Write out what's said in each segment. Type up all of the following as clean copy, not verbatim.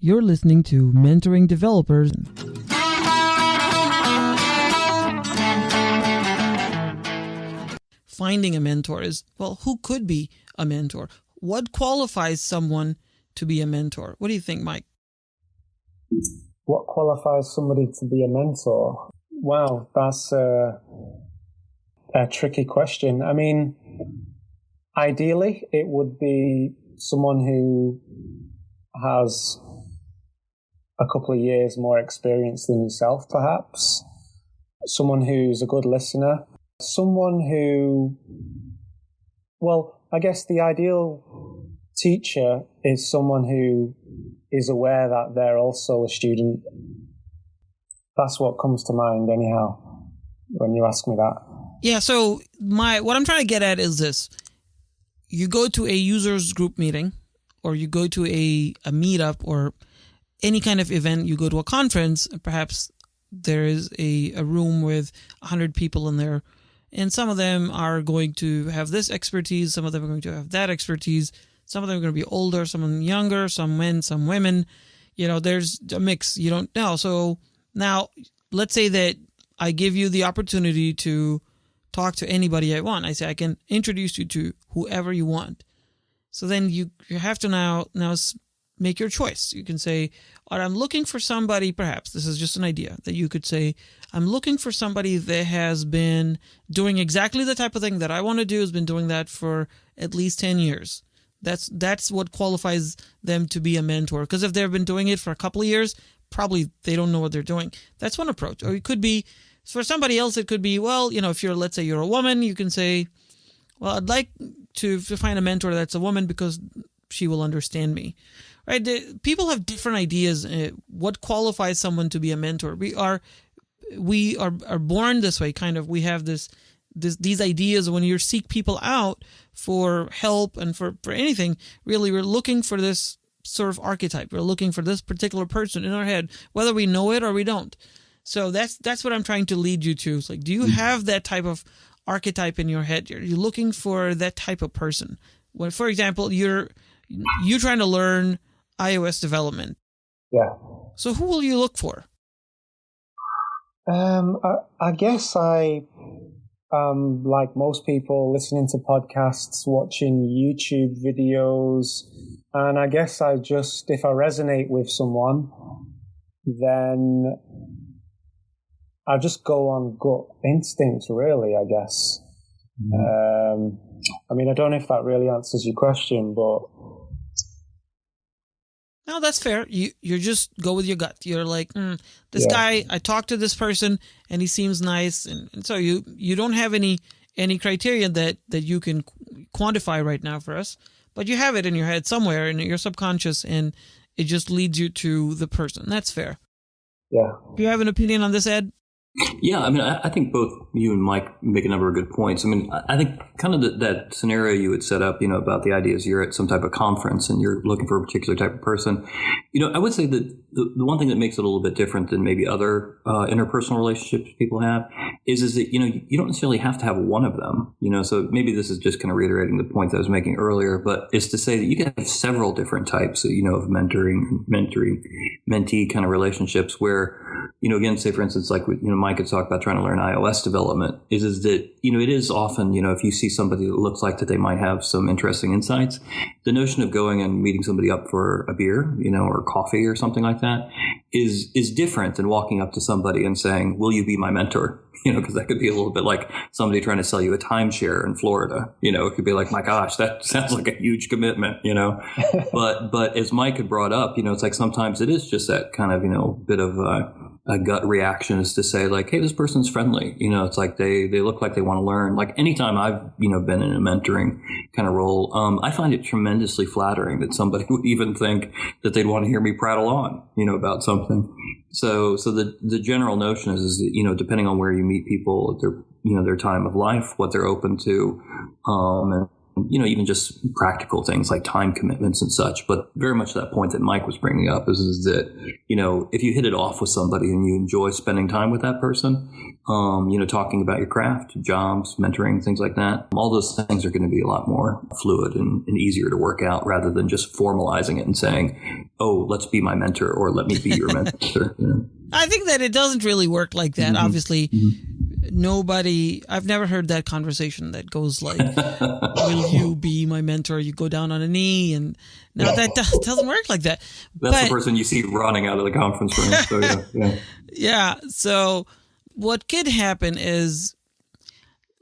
You're listening to Mentoring Developers. Finding a mentor is, well, who could be a mentor? What qualifies someone to be a mentor? What do you think, Mike? What qualifies somebody to be a mentor? Wow, that's a tricky question. I mean, ideally, it would be someone who has a couple of years more experience than yourself, perhaps. Someone who's a good listener. Someone who, well, I guess the ideal teacher is someone who is aware that they're also a student. That's what comes to mind anyhow, when you ask me that. Yeah, so what I'm trying to get at is this. You go to a users group meeting, or you go to a meetup, or any kind of event, you go to a conference, perhaps there is a room with 100 people in there, and some of them are going to have this expertise, some of them are going to have that expertise, some of them are going to be older, some of them younger, some men, some women. You know, there's a mix. You don't know. So now, let's say that I give you the opportunity to talk to anybody I want. I say I can introduce you to whoever you want. So then you have to now make your choice. You can say, all right, I'm looking for somebody, perhaps, this is just an idea, that you could say, I'm looking for somebody that has been doing exactly the type of thing that I want to do, has been doing that for at least 10 years. That's what qualifies them to be a mentor. Because if they've been doing it for a couple of years, probably they don't know what they're doing. That's one approach. Or it could be, for somebody else, it could be, well, you know, if let's say you're a woman, you can say, well, I'd like to find a mentor that's a woman because she will understand me. Right? People have different ideas. What qualifies someone to be a mentor? We are born this way, kind of. We have these ideas. When you seek people out for help and for anything, really, we're looking for this sort of archetype. We're looking for this particular person in our head, whether we know it or we don't. So that's what I'm trying to lead you to. It's like, do you have that type of archetype in your head? You're looking for that type of person. When, for example, you're trying to learn iOS development. Yeah. So who will you look for? I guess I like most people, listening to podcasts, watching YouTube videos, and I guess if I resonate with someone, then I just go on gut instincts, really, I guess. I mean, I don't know if that really answers your question, but... No, that's fair. You just go with your gut. You're like, this guy, I talked to this person and he seems nice. And so you don't have any criteria that you can quantify right now for us, but you have it in your head somewhere in your subconscious, and it just leads you to the person. That's fair. Yeah. Do you have an opinion on this, Ed? Yeah, I mean, I think both you and Mike make a number of good points. I mean, I think kind of that scenario you would set up, you know, about the idea is you're at some type of conference and you're looking for a particular type of person. You know, I would say that the one thing that makes it a little bit different than maybe other interpersonal relationships people have is that, you know, you don't necessarily have to have one of them, you know, so maybe this is just kind of reiterating the point that I was making earlier, but it's to say that you can have several different types, you know, of mentee kind of relationships where, you know, again, say for instance, like, you know, Mike had talked about trying to learn iOS development is that, you know, it is often, you know, if you see somebody that looks like that they might have some interesting insights, the notion of going and meeting somebody up for a beer, you know, or coffee or something like that is different than walking up to somebody and saying, will you be my mentor? You know, because that could be a little bit like somebody trying to sell you a timeshare in Florida. You know, it could be like, my gosh, that sounds like a huge commitment, you know. But as Mike had brought up, you know, it's like sometimes it is just that kind of, you know, bit of a gut reaction is to say like, hey, this person's friendly. You know, it's like they look like they want to learn. Like anytime I've, you know, been in a mentoring kind of role, I find it tremendously flattering that somebody would even think that they'd want to hear me prattle on, you know, about something. So the general notion is that, you know, depending on where you meet people at their, you know, their time of life, what they're open to, and even just practical things like time commitments and such. But very much that point that Mike was bringing up is that, if you hit it off with somebody and you enjoy spending time with that person, talking about your craft, jobs, mentoring, things like that, all those things are going to be a lot more fluid and easier to work out rather than just formalizing it and saying, oh, let's be my mentor or let me be your mentor. I think that it doesn't really work like that. Mm-hmm. Obviously, I've never heard that conversation that goes like, will you be my mentor? You go down on a knee, and no, that doesn't work like that. That's the person you see running out of the conference room. So, yeah. So what could happen is,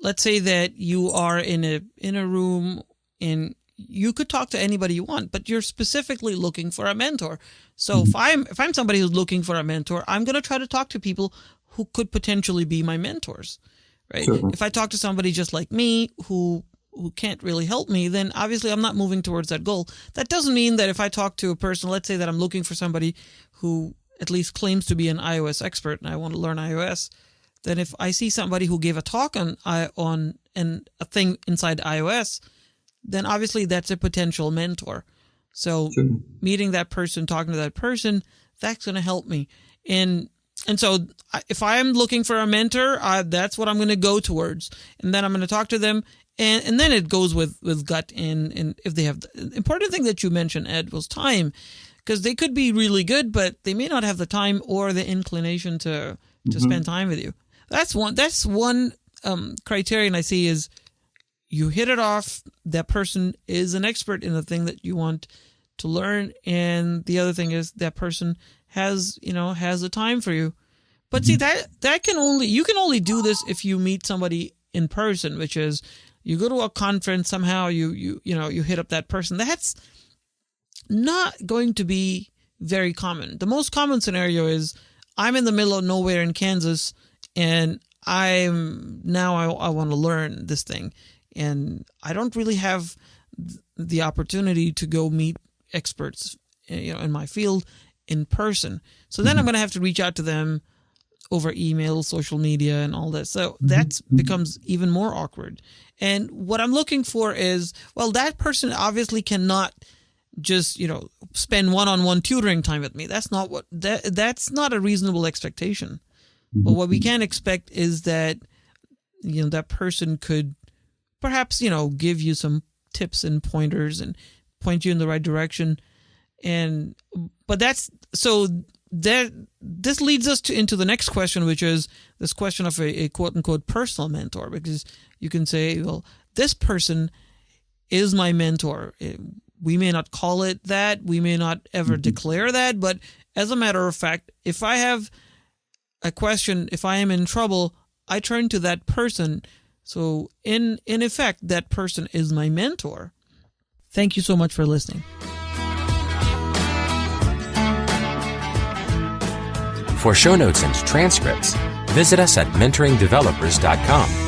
let's say that you are in a room and you could talk to anybody you want, but you're specifically looking for a mentor. So if I'm somebody who's looking for a mentor, I'm going to try to talk to people who could potentially be my mentors, right? Sure. If I talk to somebody just like me who can't really help me, then obviously I'm not moving towards that goal. That doesn't mean that if I talk to a person, let's say that I'm looking for somebody who at least claims to be an iOS expert and I want to learn iOS, then if I see somebody who gave a talk on a thing inside iOS, then obviously that's a potential mentor. So meeting that person, talking to that person, that's going to help me. And so if I'm looking for a mentor, that's what I'm going to go towards. And then I'm going to talk to them. And then it goes with gut. And if they have the important thing that you mentioned, Ed, was time, because they could be really good, but they may not have the time or the inclination to spend time with you. That's one criterion I see is you hit it off. That person is an expert in the thing that you want to learn. And the other thing is that person has the time for you. But see, you can only do this if you meet somebody in person, which is you go to a conference, somehow you hit up that person. That's not going to be very common. The most common scenario is I'm in the middle of nowhere in Kansas and I want to learn this thing. And I don't really have the opportunity to go meet experts, in my field in person. So then I'm going to have to reach out to them over email, social media, and all that. So that becomes even more awkward. And what I'm looking for is, well, that person obviously cannot just, spend one-on-one tutoring time with me. That's not a reasonable expectation. But what we can expect is that, that person could perhaps, give you some tips and pointers and point you in the right direction. This leads us into the next question, which is this question of a quote unquote personal mentor, because you can say, well, this person is my mentor. We may not call it that. We may not ever declare that. But as a matter of fact, if I have a question, if I am in trouble, I turn to that person. So in effect, that person is my mentor. Thank you so much for listening. For show notes and transcripts, visit us at mentoringdevelopers.com.